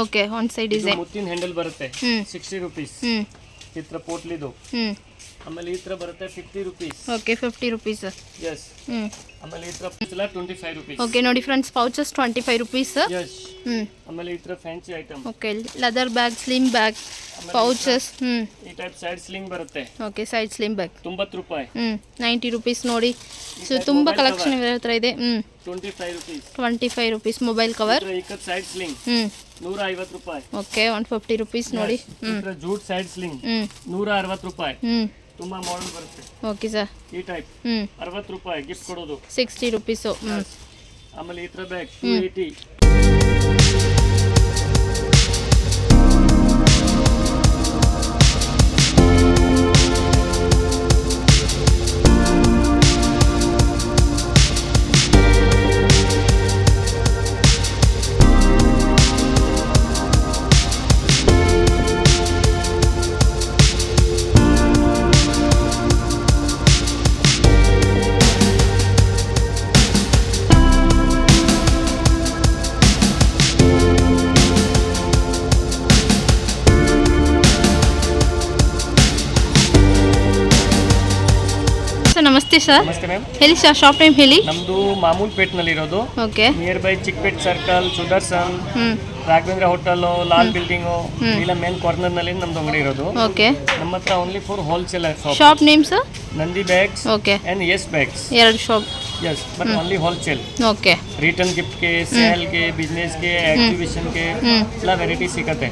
Okay one side design ಮುತ್ತಿನ handle ಬರುತ್ತೆ 60 rupees ಈ ತರ ಪೋಟ್ಲಿದು ಆಮೇಲೆ ಈ ತರ ಬರುತ್ತೆ 50 ರೂಪೀಸ್ ಓಕೆ 50 ರೂಪೀಸ್ ಎಸ್ ಆಮೇಲೆ ಈ ತರ 25 ರೂಪೀಸ್ ಓಕೆ ನೋಡಿ ಫ್ರೆಂಡ್ಸ್ ಪೌಚಸ್ 25 ರೂಪೀಸ್ ಎಸ್ ಆಮೇಲೆ ಈ ತರ fancy item okay leather bag slim bag pouches ಈ ಟೈಪ್ ಸೈಡ್ ಸ್ಲಿಂಗ್ ಬರುತ್ತೆ ಓಕೆ ಸೈಡ್ ಸ್ಲಿಮ್ ಬ್ಯಾಗ್ 90 ರೂಪಾಯಿ 90 ರೂಪೀಸ್ ನೋಡಿ ಸೊ ತುಂಬಾ ಕಲೆಕ್ಷನ್ ಇರೋ ಹತ್ರ ಇದೆ 25 rupees 25 rupees mobile cover ikat side sling 150 ರೂಪಾಯಿ ಓಕೆ 150 ರೂಪೀಸ್ ನೋಡಿ ಜೂಟ್ ಸೈಡ್ ಸ್ಲಿಂಗ್ 160 ರೂಪಾಯಿ ತುಂಬಾ ಮಾಡೆಲ್ ಬರುತ್ತೆ ಓಕೆ ಸರ್ ಈ ಟೈಪ್ 60 ರೂಪಾಯಿ ಗಿಫ್ಟ್ ಕೊಡೋದು 60 ರೂಪೀಸ್ ಆಮೇಲೆ ಈ ತರ ಬ್ಯಾಗ್ 280 ಸರ್ ನಮಸ್ತೆ ಸರ್ ನಮಸ್ತೆ ಮ್ಯಾಮ್ ಹೇಳಿ ಸರ್ ಶಾಪ್ ನೇಮ್ ಹೇಳಿ ನಮ್ದು ಮಾಮೂಲ್ ಪೇಟ್ ನಲ್ಲಿ ಇರೋದು okay nearby Chickpet circle Sudarshan Raghavendra hotel Lal building ಇಲ್ಲ ಮೇನ್ ಕಾರ್ನರ್ ನಲ್ಲಿ ನಮ್ದು ಅಂಗಡಿ ಇರೋದು ಓಕೆ ನಮ್ಮ ಹತ್ರ only for wholesaler shop name sir Nandi bags okay and S bags ಎರಡು shop yes but only wholesale okay return gift ಗೆ ಸೇಲ್ ಗೆ ಬಿಸ್ನೆಸ್ ಗೆ ಎಕ್ಸಿಬಿಷನ್ ಗೆ ಎಲ್ಲ ವೆರೈಟಿ ಸಿಗತ್ತೆ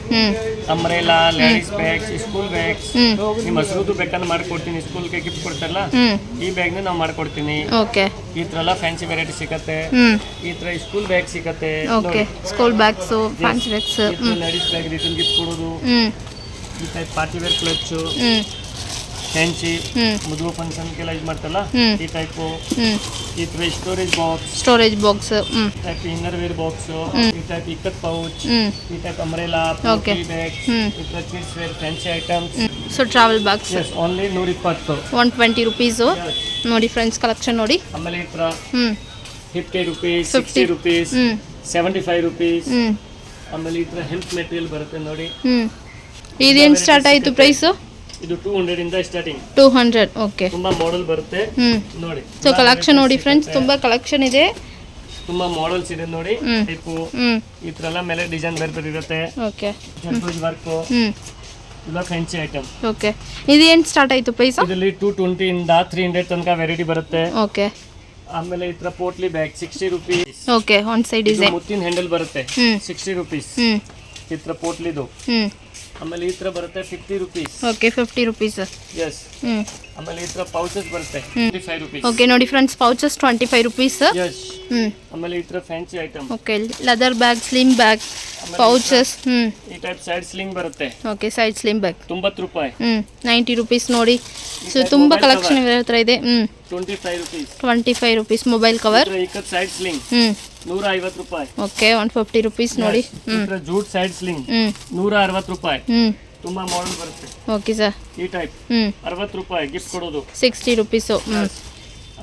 umbrella ladies bags school bags ನಿಮ್ಮ ಹಸ್ರುದು ಬೇಕಂದ್ರೆ ಮಾಡ್ಕೊಡ್ತೀನಿ ಸ್ಕೂಲ್ಗೆ ಗಿಫ್ಟ್ ಕೊಡ್ತಾರಲ್ಲ ಈ ಬ್ಯಾಗ್ ನ ನಾವು ಮಾಡ್ಕೊಡ್ತೀನಿ ಓಕೆ ಈ ತರ ಎಲ್ಲ ಫ್ಯಾನ್ಸಿ ವೆರೈಟಿ ಸಿಗತ್ತೆ ಈ ತರ ಸ್ಕೂಲ್ ಬ್ಯಾಗ್ ಸಿಗತ್ತೆ okay school bags fancy bags ladies bag return gift ಕೊಡೋದು ಈ type party wear clutch fancy ಮದುವೆ ಫಂಕ್ಷನ್ ಗೆಲ್ಲ ಯೂಸ್ ಮಾಡ್ತಲ್ಲ ಈ ಟೈಪ್ ಈ ತರ storage box type inner wear box ಈ ಟೈಪ್ ಇಕ್ಕತ್ ಪೌಚ್ ಈ ಟೈಪ್ ಅಂಬ್ರೆಲಾ ಬ್ಯಾಗ್ ಈ ತರ kids wear fancy items so travel bags yes only 120 120 rupees ನೋಡಿ ಫ್ರೆಂಡ್ಸ್ ಕಲೆಕ್ಷನ್ ನೋಡಿ ಆಮೇಲೆ ಈ ತರ 50 ರೂಪೀಸ್ 60 ರೂಪೀಸ್ 75 ರೂಪೀಸ್ ಆಮೇಲೆ ಈ ತರ ಹೆಲ್ಪ್ ಮೆಟೀರಿಯಲ್ ಬರುತ್ತೆ ನೋಡಿ ಇದೇನು ಸ್ಟಾರ್ಟ್ ಆಯ್ತು ಪ್ರೈಸ್ ಇದು 200 ಇಂದ ಸ್ಟಾರ್ಟಿಂಗ್ 200 ಓಕೆ ತುಂಬಾ ಮಾಡೆಲ್ ಬರುತ್ತೆ ನೋಡಿ ಸೊ ಕಲೆಕ್ಷನ್ ನೋಡಿ ಫ್ರೆಂಡ್ಸ್ ತುಂಬಾ ಕಲೆಕ್ಷನ್ ಇದೆ ತುಂಬಾ ಮಾಡೆಲ್ಸ್ ಇದೆ ನೋಡಿ ಟೈಪ್ ಈ ತರ ಎಲ್ಲ ಮೇಲೆ ಡಿಸೈನ್ ಬೇರೆ ಬೇರೆ ಇರುತ್ತೆ ಓಕೆ ಜರ್ದೋಜ್ ವರ್ಕ್ ಎಲ್ಲ ಫ್ಯಾನ್ಸಿ ಐಟಮ್ ಓಕೆ ಇದೇನು ಸ್ಟಾರ್ಟ್ ಆಯ್ತು ಪ್ರೈಸ್ ಇದರಲ್ಲಿ 220 ಇಂದ 300 ತನಕ ವೆರೈಟಿ ಬರುತ್ತೆ ಓಕೆ ಆಮೇಲೆ ಈ ತರ potli bag 60 rupees okay one side design ಮುತ್ತಿನ ಹ್ಯಾಂಡಲ್ ಬರುತ್ತೆ 60 ರೂಪೀಸ್ ಈ ತರ ಪೋಟ್ಲಿದು ಆಮೇಲೆ ಈ ತರ ಬರುತ್ತೆ 50 ರೂಪೀಸ್ ಓಕೆ 50 ರೂಪೀಸ್ ಎಸ್ ಆಮೇಲೆ ಈ ತರ ಪೌಚಸ್ ಬರುತ್ತೆ 25 ರೂಪೀಸ್ ಓಕೆ ನೋಡಿ ಫ್ರೆಂಡ್ಸ್ ಪೌಚಸ್ 25 ರೂಪೀಸ್ ಎಸ್ ಆಮೇಲೆ ಈ ತರ fancy item okay leather bag slim bag pouches ಈ ಟೈಪ್ ಸೈಡ್ ಸ್ಲಿಂಗ್ ಬರುತ್ತೆ ಓಕೆ ಸೈಡ್ ಸ್ಲಿಮ್ ಬ್ಯಾಗ್ 90 ರೂಪಾಯಿ 90 ರೂಪೀಸ್ ನೋಡಿ ಸೊ ತುಂಬಾ ಕಲೆಕ್ಷನ್ ಇರೋ ಹತ್ರ ಇದೆ 25 rupees 25 rupees mobile cover ikat side sling 150 ರೂಪಾಯಿ ಓಕೆ 150 ರೂಪೀಸ್ ನೋಡಿ ಜೂಟ್ ಸೈಡ್ ಸ್ಲಿಂಗ್ 160 ರೂಪಾಯಿ ತುಂಬಾ ಮಾಡೆಲ್ ಬರುತ್ತೆ ಓಕೆ ಸರ್ ಈ ಟೈಪ್ 60 ರೂಪಾಯಿ ಗಿಫ್ಟ್ ಕೊಡೋದು 60 ರೂಪೀಸ್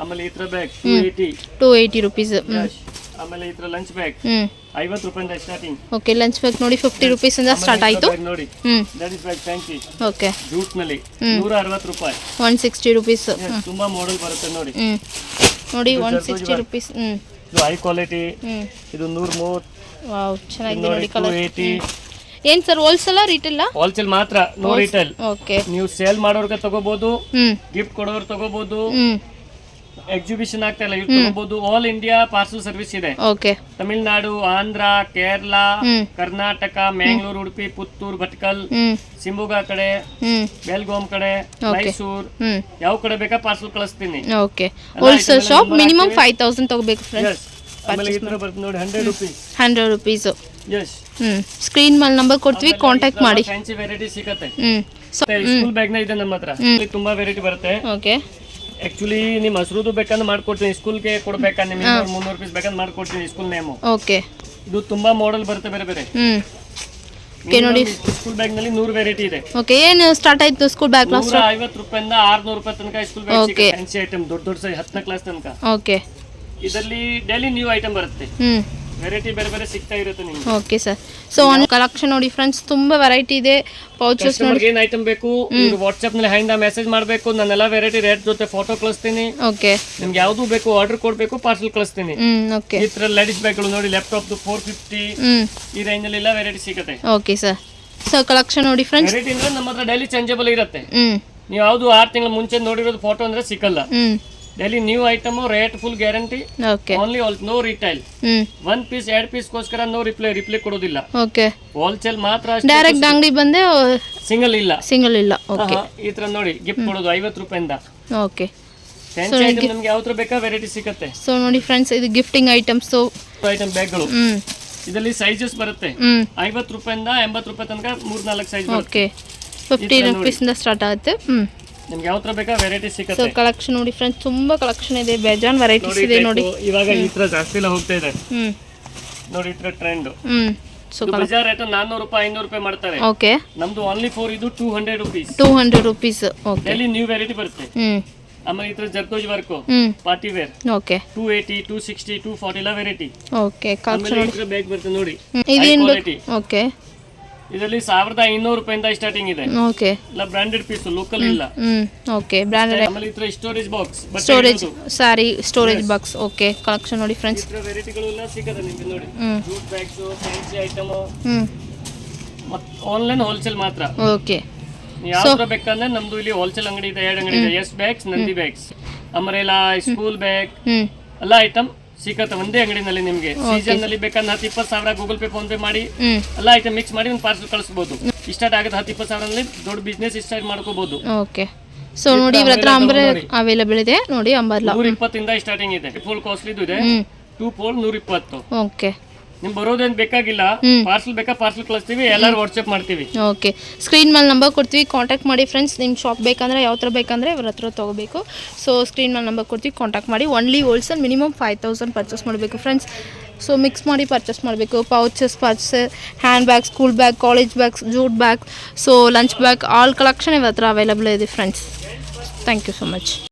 ಆಮೇಲೆ ಈ ತರ ಬ್ಯಾಗ್ 280 ರೂಪೀಸ್ ಆಮೇಲೆ ಈ ತರ ಲಂಚ್ ಬ್ಯಾಗ್ 50 ರೂಪಾಯಿಂದ ಸ್ಟಾರ್ಟಿಂಗ್ ಓಕೆ ಲಂಚ್ ಬ್ಯಾಗ್ ನೋಡಿ 50 ರೂಪೀಸ್ ಇಂದ ಸ್ಟಾರ್ಟ್ ಆಯ್ತು ನೋಡಿ that is bag fancy okay jute ನಲ್ಲಿ 160 ರೂಪಾಯಿ 160 ರೂಪೀಸ್ ತುಂಬಾ ಮಾಡೆಲ್ ಬರುತ್ತೆ ನೋಡಿ ನೋಡಿ 160 ರೂಪೀಸ್ ಇದು ಹೈ ಕ್ವಾಲಿಟಿ ಇದು 130 ವಾವ್ ಚೆನ್ನಾಗಿದೆ ನೋಡಿ ಕಲರ್ 280 ಏನ್ ಸರ್ ಹೋಲ್ಸೇಲ್ ರಿಟೇಲ್ ಹೋಲ್ಸೇಲ್ ಮಾತ್ರ ನೋ ರಿಟೇಲ್ ಓಕೆ ನೀವು ಸೇಲ್ ಮಾಡೋರ್ಗೆ ತಗೋಬಹುದು ಗಿಫ್ಟ್ ಕೊಡೋರು ತಗೋಬಹುದು ಎಕ್ಸಿಬಿಷನ್ ಆಗ್ತಾ ಇಲ್ಲ ಇವ್ರು ತಗೋಬಹುದು ಆಲ್ ಇಂಡಿಯಾ ಪಾರ್ಸಲ್ ಸರ್ವಿಸ್ ಇದೆ ಓಕೆ ತಮಿಳುನಾಡು ಆಂಧ್ರ ಕೇರಳ ಕರ್ನಾಟಕ ಮ್ಯಾಂಗ್ಳೂರು ಉಡುಪಿ ಪುತ್ತೂರು ಭಟ್ಕಲ್ ಶಿವಮೊಗ್ಗ ಕಡೆ ಬೆಲ್ಗಾಮ್ ಕಡೆ ಮೈಸೂರು ಯಾವ ಕಡೆ ಬೇಕಾ ಪಾರ್ಸಲ್ ಕಳಿಸ್ತೀನಿ ಓಕೆ ಹೋಲ್ಸೇಲ್ ಶಾಪ್ ಮಿನಿಮಮ್ 5000 ತಗೋಬೇಕು ಫ್ರೆಂಡ್ಸ್ ಆಮೇಲೆ ಈ ತರ ಬರುತ್ತೆ ನೋಡಿ 100 ರೂಪೀಸ್ 100 ರೂಪೀಸ್ ಎಸ್ ಸ್ಕ್ರೀನ್ ಮೇಲೆ ನಂಬರ್ ಕೊಡ್ತೀವಿ ಕಾಂಟ್ಯಾಕ್ಟ್ ಮಾಡಿ ಫ್ಯಾನ್ಸಿ ವೆರೈಟಿ ಸಿಗುತ್ತೆ ಸ್ಕೂಲ್ ಬ್ಯಾಗ್ ನ ಇದೆ ನಮ್ಮ ಹತ್ರ ತುಂಬಾ ವೆರೈಟಿ ಬರುತ್ತೆ ಓಕೆ ಆಕ್ಚುಲಿ ನಿಮ್ಮ ಹಸ್ರುದು ಬೇಕಂದ್ರೆ ಮಾಡ್ಕೊಡ್ತೀನಿ ಸ್ಕೂಲ್ಗೆ ಕೊಡ್ಬೇಕಾ ನಿಮ್ಗೆ 300 ರೂಪೀಸ್ ಬೇಕಂದ್ರೆ ಮಾಡ್ಕೊಡ್ತೀನಿ ಸ್ಕೂಲ್ ನೇಮು ಓಕೆ ಇದು ತುಂಬಾ ಮಾಡೆಲ್ ಬರುತ್ತೆ ಬೇರೆ ಬೇರೆ ಓಕೆ ನೋಡಿ ಸ್ಕೂಲ್ ಬ್ಯಾಗ್ ನಲ್ಲಿ 100 ವೆರೈಟಿ ಇದೆ ಓಕೆ ಏನು ಸ್ಟಾರ್ಟ್ ಆಯ್ತು ಸ್ಕೂಲ್ ಬ್ಯಾಗ್ 150 ರೂಪಾಯಿಂದ 600 ರೂಪಾಯಿ ತನಕ ಸ್ಕೂಲ್ ಬ್ಯಾಗ್ ಸಿಗುತ್ತೆ ಫ್ಯಾನ್ಸಿ ಐಟಮ್ ದೊಡ್ಡ ದೊಡ್ಡ ಸೈಜ್ 10ನೇ ಕ್ಲಾಸ್ ತನಕ ಓಕೆ ಇದರಲ್ಲಿ ಡೈಲಿ ನ್ಯೂ ಐಟಮ್ ಬರುತ್ತೆ ವೆರೈಟಿ ಬೇರೆ ಬೇರೆ ಸಿಗ್ತಾ ಇರುತ್ತೆ ನಿಮ್ಗೆ. Okay sir. ಸೊ ಕಲೆಕ್ಷನ್ ನೋಡಿ ಫ್ರೆಂಡ್ಸ್, ತುಂಬಾ ವೆರೈಟಿ ಇದೆ. ಪೌಚಸ್ ನೋಡಿ, ಏನ್ ಐಟಮ್ ಬೇಕು ವಾಟ್ಸ್ಆಪ್ ನಲ್ಲಿ ಹ್ಯಾಂಡ್ ಮೆಸೇಜ್ ಮಾಡಬೇಕು. ನಾನೆಲ್ಲ ವೆರೈಟಿ ರೇಟ್ ಜೊತೆ ಫೋಟೋ ಕಳಿಸ್ತೀನಿ. ಓಕೆ. ನಿಮ್ಗೆ ಯಾವ್ದು ಬೇಕು ಆರ್ಡರ್ ಕೊಡ್ಬೇಕು, ಪಾರ್ಸಲ್ ಕಳಿಸ್ತೀನಿ. ಓಕೆ. ಈ ತರ ಲೇಡೀಸ್ ಬ್ಯಾಗ್ಗಳು ನೋಡಿ, ಲ್ಯಾಪ್ಟಾಪ್ 450 ಈ ರೇಂಜ್ ಅಲ್ಲಿ ಎಲ್ಲ ವೆರೈಟಿ ಸಿಗುತ್ತೆ. Okay sir. ಸೊ ಕಲೆಕ್ಷನ್ ನೋಡಿ ಫ್ರೆಂಡ್ಸ್, ವೆರೈಟಿ ಅಂದ್ರೆ ನಮ್ಮ ಹತ್ರ ಡೈಲಿ ಚೇಂಜಬಲ್ ಇರುತ್ತೆ. ನೀವು ಯಾವ್ದು 6 ತಿಂಗಳ ಮುಂಚೆ ನೋಡಿರೋದು ಫೋಟೋ ಅಂದ್ರೆ ಸಿಕ್ಕಲ್ಲ. Daily new item, rate full guarantee. Okay. Only no retail. 1 piece 2 piece ಗೋಸ್ಕರ ನೋ ರಿಪ್ಲೈ ಕೊಡೋದಿಲ್ಲ. ಓಕೆ. ಹೋಲ್ಸೇಲ್ ಮಾತ್ರ. ಡೈರೆಕ್ಟ್ ಅಂಗಡಿ ಬಂದೆ ಸಿಂಗಲ್ ಇಲ್ಲ. ಓಕೆ. ಈ ತರ ನೋಡಿ ಗಿಫ್ಟ್ ಕೊಡೋದು 50 ರೂಪಾಯಿಂದ. ಓಕೆ. ಫ್ಯಾನ್ಸಿ ಐಟಮ್ ನಮಗೆ ಯಾವ ತರ ಬೇಕಾ ವೆರೈಟಿ ಸಿಗುತ್ತೆ. ಸೊ ನೋಡಿ ಫ್ರೆಂಡ್ಸ್, ಇದು ಗಿಫ್ಟಿಂಗ್ ಐಟಮ್ಸ್. ಐಟಮ್ ಬ್ಯಾಗ್ಗಳು ಇದರಲ್ಲಿ ಸೈಜಸ್ ಬರುತ್ತೆ. 50 ರೂಪಾಯಿಂದ 80 ರೂಪಾಯಿ ತನಕ 3-4 ಸೈಜ್ ಬರುತ್ತೆ. ಓಕೆ. 50 ರೂಪೀಸ್ ಇಂದ ಸ್ಟಾರ್ಟ್ ಆಗುತ್ತೆ. ನಿಮ್ಗೆ ಯಾವ ತರ ಬೇಕಾ ವೆರೈಟಿ ಸಿಗುತ್ತೆ. ಸೊ ಕಲೆಕ್ಷನ್ ನೋಡಿ ಫ್ರೆಂಡ್ಸ್, ತುಂಬಾ ಕಲೆಕ್ಷನ್ ಇದೆ, ಬೇಜಾನ್ ವೆರೈಟೀಸ್ ಇದೆ ನೋಡಿ. ಇವಾಗ ಈ ತರ ಜಾಸ್ತಿ ಎಲ್ಲ ಹೋಗ್ತಾ ಇದೆ ನೋಡಿ, ಈ ತರ ಟ್ರೆಂಡ್. ಸೊ ಬಜಾರ್ ರೇಟ್ 400 ರೂಪಾಯಿ 500 ರೂಪಾಯಿ ಮಾಡ್ತಾರೆ. ಓಕೆ. ನಮ್ದು ಓನ್ಲಿ ಫಾರ್ ಇದು 200 rupees. 200 rupees. Okay. Daily new variety ಬರುತ್ತೆ. ಆಮೇಲೆ ಈ ತರ ಜರ್ದೋಜ್ ವರ್ಕ್, ಪಾರ್ಟಿ ವೇರ್. ಓಕೆ. 280 260 240 ಎಲ್ಲ ವೆರೈಟಿ. ಓಕೆ. ಕಲೆಕ್ಷನ್ ನೋಡಿ, ಬ್ಯಾಗ್ ಬರುತ್ತೆ ನೋಡಿ. ಇದೇನು? ಓಕೆ. ಇದರಲ್ಲಿ 1500 ರೂಪಾಯಿಂದ ಸ್ಟಾರ್ಟಿಂಗ್ ಇದೆ. ಓಕೆ. ಎಲ್ಲ ಬ್ರಾಂಡೆಡ್ ಪೀಸ್, ಲೋಕಲ್ ಇಲ್ಲ. ಓಕೆ. ಬ್ರಾಂಡೆಡ್. ಆಮೇಲೆ ಇತರ ಸ್ಟೋರೇಜ್ ಬಾಕ್ಸ್, ಸ್ಟೋರೇಜ್ ಸಾರಿ, ಸ್ಟೋರೇಜ್ ಬಾಕ್ಸ್. ಓಕೆ. ಕಲೆಕ್ಷನ್ ನೋಡಿ ಫ್ರೆಂಡ್ಸ್, ಇತರ ವೆರೈಟಿಗಳು ಎಲ್ಲ ಸಿಗುತ್ತೆ ನಿಮಗೆ ನೋಡಿ. ಜೂಟ್ ಬ್ಯಾಗ್ಸ್, ಫ್ಯಾನ್ಸಿ ಐಟಮ್, ಮತ್ತೆ ಆನ್ಲೈನ್ ಹೋಲ್ಸೇಲ್ ಮಾತ್ರ. ಓಕೆ. ಯಾವ ತರ ಬೇಕಂದ್ರೆ ನಮ್ದು ಇಲ್ಲಿ ಹೋಲ್ಸೇಲ್ ಅಂಗಡಿ ಇದೆ, 2 ಅಂಗಡಿ ಇದೆ. S bags, Nandi bags, umbrella, school bag ಎಲ್ಲ ಐಟಮ್ ಸಿಕ್ಕತ್ತೆ ಒಂದೇ ಅಂಗಡಿನಲ್ಲಿ. ನಿಮ್ಗೆ ಸೀಸನ್ ನಲ್ಲಿ ಬೇಕಂದ್ರೆ 10-20 ಗೂಗಲ್ ಪೇ ಫೋನ್ ಪೇ ಮಾಡಿ ಎಲ್ಲ ಐಟಮ್ ಮಿಕ್ಸ್ ಮಾಡಿ ಒಂದು ಪಾರ್ಸಲ್ ಕಳಿಸಬಹುದು. ಸ್ಟಾರ್ಟ್ ಆಗುತ್ತೆ 10-20 ದೊಡ್ಡ ಬಿಸ್ನೆಸ್ ಸ್ಟಾರ್ಟ್ ಮಾಡ್ಕೋಬಹುದು. ಓಕೆ. ಸೊ ನೋಡಿ, ಇವ್ರ ಹತ್ರ ಅಂಬ್ರೆಲಾ ಅವೈಲೇಬಲ್ ಇದೆ ನೋಡಿ. ಅಂಬ್ರೆಲಾ 120 ಇಂದ ಸ್ಟಾರ್ಟಿಂಗ್ ಇದೆ. ಫುಲ್ ಕಾಸ್ಟ್ಲಿ ಇದೆ. 2 ಪೋಲ್ 120. ಓಕೆ. ನಿಮ್ ಬರೋದೇನ್ ಬೇಕಾಗಿಲ್ಲ, ಪಾರ್ಸಲ್ ಬೇಕಾ ಪಾರ್ಸಲ್ ಕಳಿಸ್ತೀವಿ, ಎಲ್ಲರೂ ವಾಟ್ಸ್ಆಪ್ ಮಾಡ್ತೀವಿ. ಓಕೆ. ಸ್ಕ್ರೀನ್ ಮೇಲೆ ನಂಬರ್ ಕೊಡ್ತೀವಿ, ಕಾಂಟ್ಯಾಕ್ಟ್ ಮಾಡಿ ಫ್ರೆಂಡ್ಸ್. ನಿಮ್ಮ ಶಾಪ್ ಬೇಕಂದ್ರೆ ಯಾವ ಥರ ಬೇಕಂದ್ರೆ ಇವ್ರ ಹತ್ರ ತೊಗೋಬೇಕು. ಸೊ ಸ್ಕ್ರೀನ್ ಮೇಲೆ ನಂಬರ್ ಕೊಡ್ತೀವಿ, ಕಾಂಟ್ಯಾಕ್ಟ್ ಮಾಡಿ. ಓನ್ಲಿ ಹೋಲ್ಸೇಲ್ ಮಿನಿಮಮ್ 5000 ಪರ್ಚೇಸ್ ಮಾಡಬೇಕು ಫ್ರೆಂಡ್ಸ್. ಸೊ ಮಿಕ್ಸ್ ಮಾಡಿ ಪರ್ಚೇಸ್ ಮಾಡಬೇಕು. Pouches, hand bag, school bag, college bags, jute bag, so lunch bag, all collection ಇವ್ರ ಹತ್ರ ಅವೈಲೇಬಲ್ ಇದೆ friends. Thank you so much.